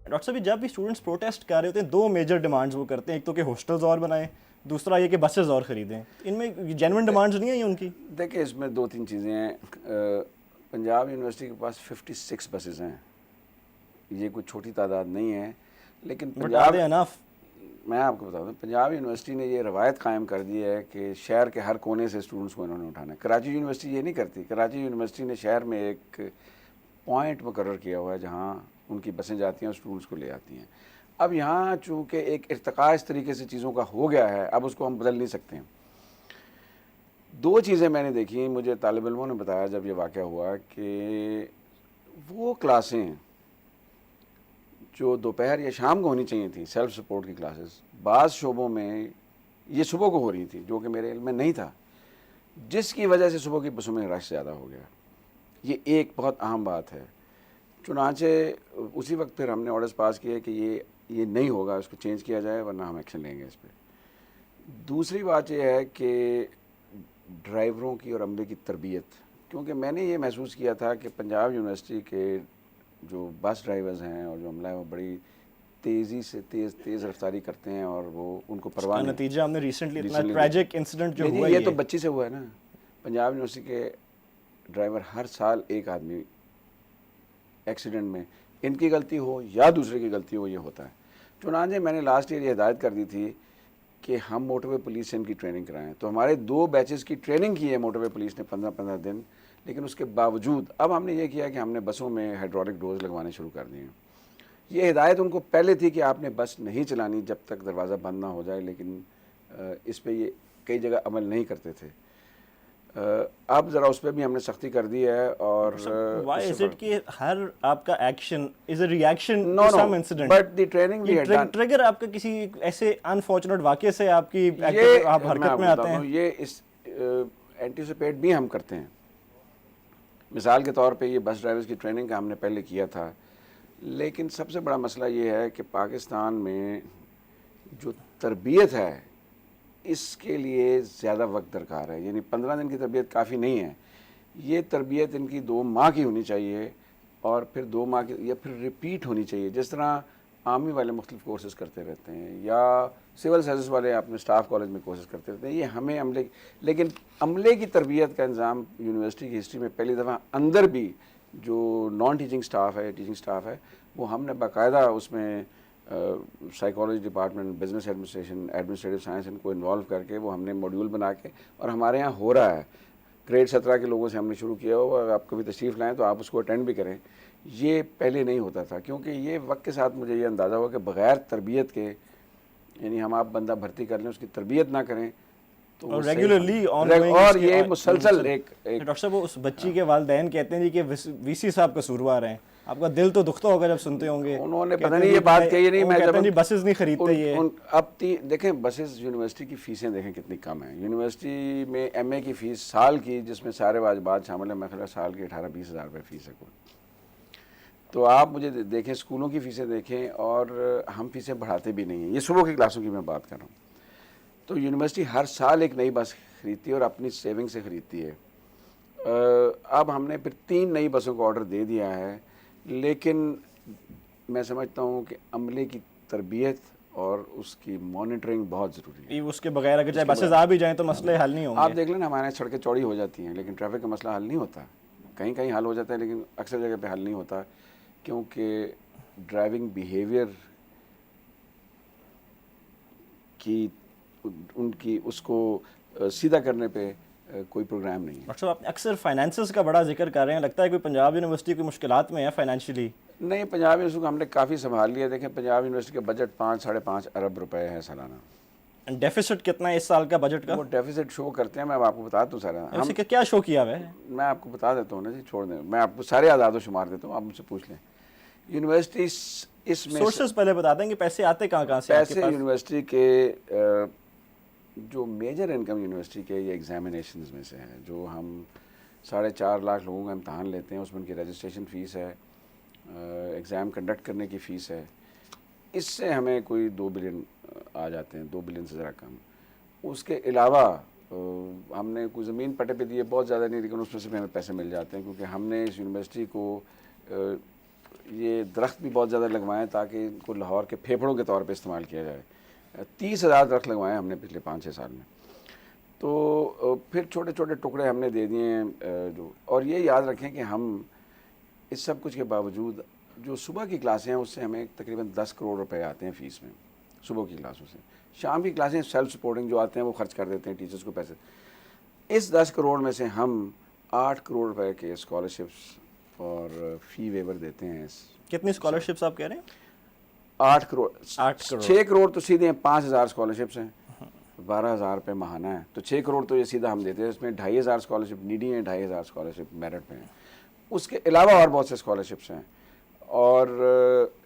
Doctor صاحب جب بھی اسٹوڈنٹس پروٹیسٹ کر رہے ہوتے ہیں دو میجر ڈیمانڈز وہ کرتے ہیں، ایک تو کہ ہاسٹلز اور بنائیں، دوسرا یہ کہ بسز اور خریدیں. ان میں جینوئن ڈیمانڈز نہیں ہیں ان کی؟ دیکھیں اس میں دو تین چیزیں ہیں. پنجاب یونیورسٹی کے پاس 56 بسز ہیں، یہ کوئی چھوٹی تعداد نہیں ہے. لیکن پنجاب، میں آپ کو بتا دوں، پنجاب یونیورسٹی نے یہ روایت قائم کر دی ہے کہ شہر کے ہر کونے سے اسٹوڈنٹس کو انہوں نے اٹھانا ہے. کراچی یونیورسٹی یہ نہیں کرتی. کراچی یونیورسٹی نے شہر میں ایک پوائنٹ مقرر کیا ہوا ہے جہاں ان کی بسیں جاتی ہیں اور اسٹوڈنٹس کو لے آتی ہیں. اب یہاں چونکہ ایک ارتقاء اس طریقے سے چیزوں کا ہو گیا ہے، اب اس کو ہم بدل نہیں سکتے ہیں. دو چیزیں میں نے دیکھی، مجھے طالب علموں نے بتایا جب یہ واقعہ ہوا کہ وہ کلاسیں جو دوپہر یا شام کو ہونی چاہیے تھیں، سیلف سپورٹ کی کلاسز، بعض شعبوں میں یہ صبح کو ہو رہی تھی جو کہ میرے علم میں نہیں تھا، جس کی وجہ سے صبح کی بسوں میں رش زیادہ ہو گیا. یہ ایک بہت اہم بات ہے. چنانچہ اسی وقت پھر ہم نے آرڈرز پاس کیے کہ یہ نہیں ہوگا، اس کو چینج کیا جائے ورنہ ہم ایکشن لیں گے اس پہ. دوسری بات یہ ہے کہ ڈرائیوروں کی اور عملے کی تربیت، کیونکہ میں نے یہ محسوس کیا تھا کہ پنجاب یونیورسٹی کے جو بس ڈرائیورز ہیں اور جو عملہ ہے وہ بڑی تیزی سے تیز رفتاری کرتے ہیں اور وہ ان کو پرواہ نہیں. نتیجہ ہم نے ریسنٹلی اتنا ٹریجک انسیڈنٹ جو ہوا یہ تو بچی سے ہوا ہے نا. پنجاب یونیورسٹی کے ڈرائیور ہر سال ایک آدمی ایکسیڈنٹ میں، ان کی غلطی ہو یا دوسرے کی غلطی ہو، یہ ہوتا ہے. چنانچہ میں نے لاسٹ ایئر یہ ہدایت کر دی تھی کہ ہم موٹر وے پولیس سے ان کی ٹریننگ کرائیں. تو ہمارے 2 بیچز کی ٹریننگ کی ہے موٹر وے پولیس نے 15 دن. لیکن اس کے باوجود اب ہم نے یہ کیا کہ ہم نے بسوں میں ہائیڈرولک ڈورز لگوانے شروع کر دیے ہیں. یہ ہدایت ان کو پہلے تھی کہ آپ نے بس نہیں چلانی جب تک دروازہ بند نہ ہو جائے، لیکن اس پہ یہ کئی جگہ عمل نہیں کرتے تھے. اب ذرا اس پہ بھی ہم نے سختی کر دی ہے. اور وائی از اٹ کہ ہر آپ کا action is a reaction to some incident, but the training we had done, trigger آپ کا کسی ایسے انفارچونیٹ واقعے سے آپ کی آپ حرکت میں آتے ہیں؟ یہ اس اینٹیسپیٹ بھی ہم کرتے ہیں. مثال کے طور پہ یہ بس ڈرائیورز کی ٹریننگ کا ہم نے پہلے کیا تھا. لیکن سب سے بڑا مسئلہ یہ ہے کہ پاکستان میں جو تربیت ہے اس کے لیے زیادہ وقت درکار ہے. یعنی 15 دن کی تربیت کافی نہیں ہے. یہ تربیت ان کی 2 ماہ کی ہونی چاہیے اور پھر 2 ماہ کی یا پھر ریپیٹ ہونی چاہیے. جس طرح آرمی والے مختلف کورسز کرتے رہتے ہیں یا سول سروس والے اپنے سٹاف کالج میں کورسز کرتے رہتے ہیں، یہ ہمیں لیکن عملے کی تربیت کا انظام یونیورسٹی کی ہسٹری میں پہلی دفعہ اندر بھی جو نان ٹیچنگ سٹاف ہے، ٹیچنگ سٹاف ہے، وہ ہم نے باقاعدہ اس میں psychology department, business administration, administrative science ان کو انوالو کر کے وہ ہم نے ماڈیول بنا کے، اور ہمارے یہاں ہو رہا ہے. گریڈ 17 کے لوگوں سے ہم نے شروع کیا ہو. اور آپ کبھی تشریف لائیں تو آپ اس کو اٹینڈ بھی کریں. یہ پہلے نہیں ہوتا تھا کیونکہ یہ وقت کے ساتھ مجھے یہ اندازہ ہوا کہ بغیر تربیت کے، یعنی ہم آپ بندہ بھرتی کر لیں اس کی تربیت نہ کریں تو ریگولرلی اور یہ مسلسل ایک ڈاکٹر صاحب وہ اس بچی کے والدین کہتے ہیں جی کہ وی سی صاحب قصوروار ہیں. آپ کا دل تو دکھتا ہوگا جب سنتے ہوں گے. انہوں نے پتہ نہیں یہ بات کہی نہیں. میں کہتے ہیں جی بسز نہیں خریدتے. یہ اب دیکھیں بسز یونیورسٹی کی فیسیں دیکھیں کتنی کم ہیں. یونیورسٹی میں ایم اے کی فیس سال کی، جس میں سارے واجبات شامل ہیں، میں خیال سال کی 18-20 ہزار روپے فیس ہے کوئی. تو آپ مجھے دیکھیں اسکولوں کی فیسیں دیکھیں، اور ہم فیسیں بڑھاتے بھی نہیں ہیں. یہ صبح کی کلاسوں کی میں بات کر رہا ہوں. تو یونیورسٹی ہر سال ایک نئی بس خریدتی ہے اور اپنی سیونگ سے خریدتی ہے. اب ہم نے پھر 3 نئی بسوں کو آرڈر دے دیا ہے. لیکن میں سمجھتا ہوں کہ عملے کی تربیت اور اس کی مانیٹرنگ بہت ضروری ہے. اس کے بغیر اگر چاہے بسز آ بھی جائیں تو مسئلے حل نہیں ہوں گے. آپ دیکھ لیں نا، ہمارے سڑکیں چوڑی ہو جاتی ہیں لیکن ٹریفک کا مسئلہ حل نہیں ہوتا. کہیں کہیں حل ہو جاتا ہے لیکن اکثر جگہ پہ حل نہیں ہوتا، کیونکہ ڈرائیونگ بیہیویئر کی ان کی اس کو سیدھا کرنے پہ کوئی پروگرام نہیں ہے. ڈاکٹر صاحب آپ اکثر فائنینسز کا بڑا ذکر کر رہے ہیں، لگتا ہے کوئی پنجاب یونیورسٹی کوئی مشکلات میں ہے فائنینشلی؟ نہیں، پنجاب یونیورسٹی کو ہم نے کافی سنبھال لیا. دیکھیں پنجاب یونیورسٹی کا بجٹ 5-5.5 ارب روپے ہے سالانہ. ڈیفیسٹ کتنا ہے اس سال کا بجٹ کا؟ وہ ڈیفیسٹ شو کرتے ہیں، میں آپ کو بتا دوں سارا. ہم کیا شو کیا ہوا ہے؟ میں آپ کو بتا دیتا ہوں نا جی، چھوڑ دیں، میں آپ کو سارے اعداد و شمار دیتا ہوں، آپ مجھ سے پوچھ لیں. یونیورسٹی اس میں سورسز پہلے بتا دیں کہ پیسے آتے کہاں سے؟ پیسے یونیورسٹی کے جو میجر انکم یونیورسٹی کے یہ ایگزامینیشنز میں سے ہیں، جو ہم 4.5 لاکھ لوگوں کا امتحان لیتے ہیں، اس میں ان کی رجسٹریشن فیس ہے، ایگزام کنڈکٹ کرنے کی فیس ہے. اس سے ہمیں کوئی 2 بلین آ جاتے ہیں، 2 بلین سے ذرا کم. اس کے علاوہ ہم نے کوئی زمین پٹے پہ دی ہے، بہت زیادہ نہیں، لیکن اس میں سے ہمیں پیسے مل جاتے ہیں کیونکہ ہم نے اس یونیورسٹی کو یہ درخت بھی بہت زیادہ لگوائے ہیں تاکہ ان کو لاہور کے پھیپھڑوں کے طور پہ استعمال کیا جائے. 30,000 درخت لگوائے ہیں ہم نے پچھلے 5-6 سال میں. تو پھر چھوٹے چھوٹے ٹکڑے ہم نے دے دیے ہیں جو. اور یہ یاد رکھیں کہ ہم اس سب کچھ کے باوجود جو صبح کی کلاسیں ہیں اس سے ہمیں تقریباً 10 کروڑ روپے آتے ہیں فیس میں صبح کی کلاسوں سے. شام کی کلاسیں سیلف سپورٹنگ جو آتے ہیں وہ خرچ کر دیتے ہیں ٹیچرز کو پیسے. اس 10 کروڑ میں سے ہم 8 کروڑ روپے کے اسکالرشپس اور فی ویور دیتے ہیں. کتنی اسکالرشپس آپ کہہ رہے ہیں؟ 8 کروڑ. 6 کروڑ تو سیدھے ہیں, 5,000 اسکالرشپس ہیں, 12,000 روپے ماہانہ ہے. تو 6 کروڑ تو یہ سیدھا ہم دیتے ہیں. اس میں 2,500 اسکالرشپ نیڈی ہیں, 2,500 اسکالرشپ میرٹ پہ ہیں. اس کے علاوہ اور بہت سے اسکالرشپس ہیں. اور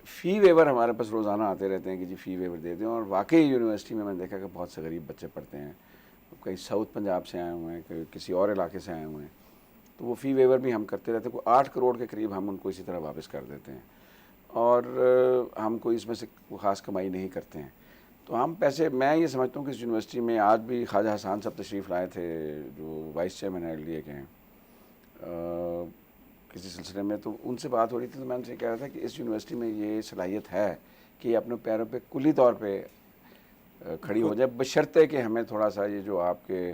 فی ویور ہمارے پاس روزانہ آتے رہتے ہیں کہ جی فی ویور دے دیں. اور واقعی یونیورسٹی میں نے دیکھا کہ بہت سے غریب بچے پڑھتے ہیں, کئی ساؤتھ پنجاب سے آئے ہوئے ہیں, کئی کسی اور علاقے سے آئے ہوئے ہیں. تو وہ فی ویور بھی ہم کرتے رہتے ہیں. کوئی 8 کروڑ کے قریب ہم ان کو اسی طرح واپس کر دیتے ہیں. اور ہم کوئی اس میں سے خاص کمائی نہیں کرتے ہیں. تو ہم پیسے, میں یہ سمجھتا ہوں کہ اس یونیورسٹی میں آج بھی خواجہ حسان صاحب تشریف لائے تھے جو وائس چیئرمین LDA کے ہیں کسی سلسلے میں. تو ان سے بات ہو رہی تھی تو میں ان سے کہہ رہا تھا کہ اس یونیورسٹی میں یہ صلاحیت ہے کہ یہ اپنے پیروں پہ کلی طور پہ کھڑی ہو جائے, بشرطے کہ ہمیں تھوڑا سا یہ جو آپ کے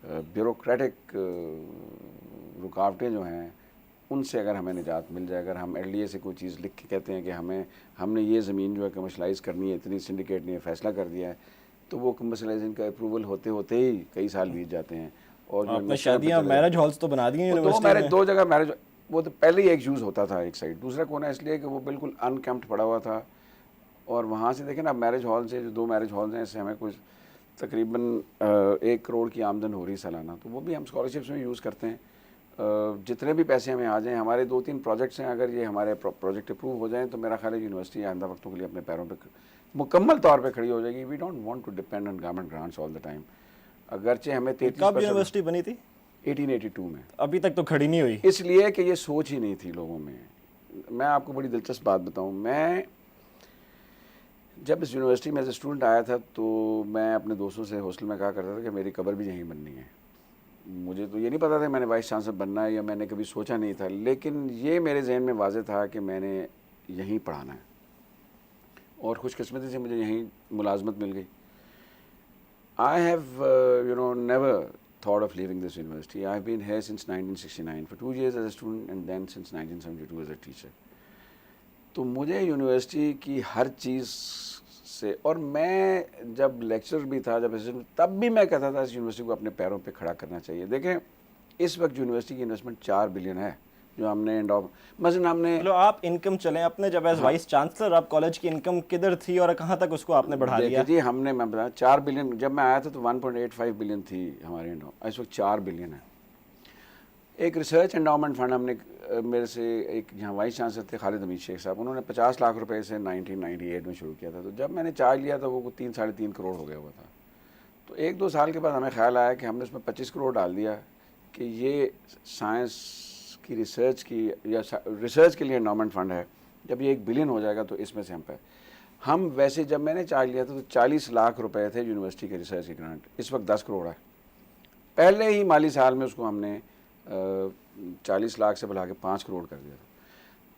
بیوروکریٹک رکاوٹیں جو ہیں ان سے اگر ہمیں نجات مل جائے. اگر ہم LDA سے کوئی چیز لکھ کے کہتے ہیں کہ ہم نے یہ زمین جو ہے کمرشلائز کرنی ہے, اتنی سنڈیکیٹ نے فیصلہ کر دیا ہے, تو وہ کمرشلائزنگ کا اپروول ہوتے ہوتے ہی کئی سال بیت جاتے ہیں. اور آپ نے شادیاں میرج ہالس تو بنا دی ہیں یونیورسٹی میں. 2 جگہ میرج, وہ تو پہلے ہی ایک یوز ہوتا تھا ایک سائڈ, دوسرا کونا اس لیے کہ وہ بالکل انکیمپڈ پڑا ہوا تھا. اور وہاں سے دیکھیں نا میرج ہال سے, جو 2 میرج ہالز ہیں, اس سے ہمیں کچھ تقریباً 1 کروڑ کی آمدن ہو رہی سالانہ. تو وہ بھی ہم اسکالرشپس میں یوز کرتے ہیں. جتنے بھی پیسے ہمیں آ جائیں, ہمارے 2-3 پروجیکٹس ہیں, اگر یہ ہمارے پروجیکٹ اپروو ہو جائیں تو میرا خیال ہے یونیورسٹی آئندہ وقتوں کے لیے اپنے پیروں پہ مکمل طور پہ کھڑی ہو جائے گی. We don't want to depend on government grants all the time. اگرچہ ہمیں 33%. کب یونیورسٹی بنی تھی؟ 1882 میں. ابھی تک تو کھڑی نہیں ہوئی. اس لیے کہ یہ سوچ ہی نہیں تھی لوگوں میں. میں آپ کو بڑی دلچسپ بات بتاؤں, میں جب اس یونیورسٹی میں ایز اے اسٹوڈنٹ آیا تھا تو میں اپنے دوستوں سے ہاسٹل میں کہا کرتا تھا کہ میری قبر بھی یہیں بننی ہے. مجھے تو یہ نہیں پتا تھا میں نے وائس چانسلر بننا ہے, یا میں نے کبھی سوچا نہیں تھا, لیکن یہ میرے ذہن میں واضح تھا کہ میں نے یہیں پڑھانا ہے. اور خوش قسمتی سے مجھے یہیں ملازمت مل گئی. I have never thought of leaving this university. I have been here since 1969 for 2 years as a student and then since 1972 as a teacher. تو مجھے یونیورسٹی کی ہر چیز سے, اور میں جب لیکچرر بھی تھا, جب تب بھی میں کہتا تھا اس یونیورسٹی کو اپنے پیروں پہ کھڑا کرنا چاہیے. دیکھیں اس وقت یونیورسٹی کی انویسٹمنٹ 4 بلین ہے جو ہم نے مثلا ہم نے. آپ انکم چلیں اپنے, جب ایز وائس چانسلر آپ کالج کی انکم کدھر تھی اور کہاں تک اس کو آپ نے بڑھا لیا؟ جی ہم نے, میں بتایا 4 بلین, جب میں آیا تھا تو 1.85 بلین تھی ہمارے اس وقت 4 بلین ہے. ایک ریسرچ انڈاؤمنٹ فنڈ ہم نے, میرے سے ایک یہاں وائس چانسلر تھے خالد حمید شیخ صاحب, انہوں نے 50 لاکھ روپے سے 1998 میں شروع کیا تھا. تو جب میں نے چارج لیا تھا وہ 3-3.5 کروڑ ہو گیا ہوا تھا. تو 1-2 سال کے بعد ہمیں خیال آیا کہ ہم نے اس میں 25 کروڑ ڈال دیا کہ یہ سائنس کی ریسرچ کی, یا ریسرچ کے لیے انڈاؤمنٹ فنڈ ہے, جب یہ 1 بلین ہو جائے گا تو اس میں سے ہم ویسے جب میں نے چارج لیا تھا تو 40 لاکھ روپے تھے یونیورسٹی کے ریسرچ کی گرانٹ. اس وقت 10 کروڑ ہے. پہلے ہی مالی سال میں اس کو ہم نے 40 لاکھ سے بڑھا کے 5 کروڑ کر دیا تھا.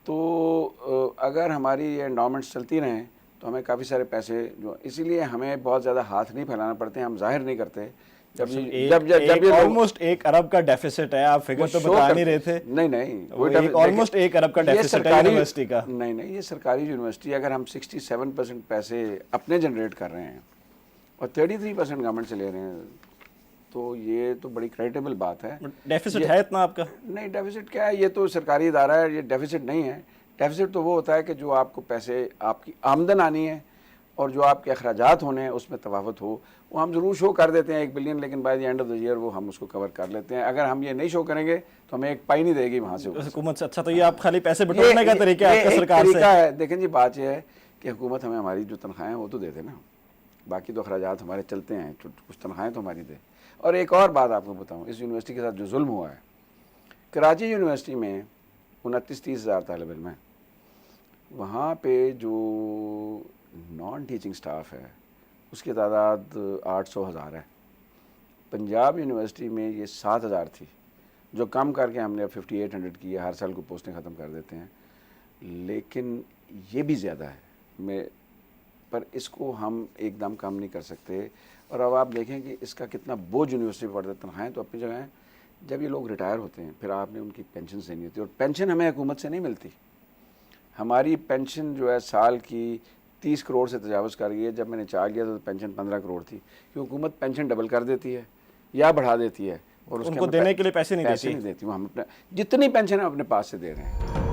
تو اگر ہماری یہ انڈاؤمنٹس چلتی رہیں تو ہمیں کافی سارے پیسے جو, اسی لیے ہمیں بہت زیادہ ہاتھ نہیں پھیلانا پڑتے, ہم ظاہر نہیں کرتے. جب آلموسٹ 1 ارب کا ڈیفیسٹ ہے, آپ فگر تو بتا نہیں رہے تھے. نہیں, آلموسٹ 1 ارب کا ڈیفیسٹ ہے یونیورسٹی کا. نہیں, یہ سرکاری یونیورسٹی, اگر ہم 67% پیسے اپنے جنریٹ کر رہے ہیں اور 33% گورنمنٹ سے لے رہے ہیں تو یہ تو بڑی کریڈیبل بات ہے. ڈیفیسٹ ہے اتنا آپ کا؟ نہیں, ڈیفیسٹ کیا ہے, یہ تو سرکاری ادارہ ہے, یہ ڈیفیسٹ نہیں ہے. ڈیفیسٹ تو وہ ہوتا ہے کہ جو آپ کو پیسے, آپ کی آمدن آنی ہے اور جو آپ کے اخراجات ہونے ہیں اس میں تفاوت ہو. وہ ہم ضرور شو کر دیتے ہیں 1 بلین, لیکن by the end of the year وہ ہم اس کو کور کر لیتے ہیں. اگر ہم یہ نہیں شو کریں گے تو ہمیں 1 پائی نہیں دے گی وہاں سے حکومت سے. اچھا, تو یہ آپ خالی پیسے بٹورنے کا طریقہ ہے آپ کا سرکار سے؟ ہے. دیکھیں جی, بات یہ ہے کہ حکومت ہمیں ہماری جو تنخواہیں ہیں وہ تو دے دے نا, باقی تو اخراجات ہمارے چلتے ہیں, کچھ تنخواہیں تو ہماری دے. اور ایک اور بات آپ کو بتاؤں, اس یونیورسٹی کے ساتھ جو ظلم ہوا ہے, کراچی یونیورسٹی میں 29-30 ہزار طالب علم ہیں, وہاں پہ جو نان ٹیچنگ سٹاف ہے اس کی تعداد 800,000 ہے. پنجاب یونیورسٹی میں یہ 7,000 تھی, جو کم کر کے ہم نے 5800 کی ہے. ہر سال کو پوسٹیں ختم کر دیتے ہیں. لیکن یہ بھی زیادہ ہے پر اس کو ہم ایک دم کم نہیں کر سکتے. اور اب آپ دیکھیں کہ اس کا کتنا بوجھ یونیورسٹی پہ پڑتا ہے. تنخواہیں تو اپنی جگہ ہیں, جب یہ لوگ ریٹائر ہوتے ہیں پھر آپ نے ان کی پینشن دینی ہوتی ہے, اور پینشن ہمیں حکومت سے نہیں ملتی. ہماری پینشن جو ہے سال کی 30 کروڑ سے تجاوز کر گئی ہے. جب میں نے چارج لیا تو پینشن 15 کروڑ تھی, کہ حکومت پینشن ڈبل کر دیتی ہے یا بڑھا دیتی ہے, اور اس ان کو دینے کے لیے پیسے نہیں دیتی. وہ ہم اپنے جتنی پینشن ہم اپنے پاس سے دے رہے ہیں.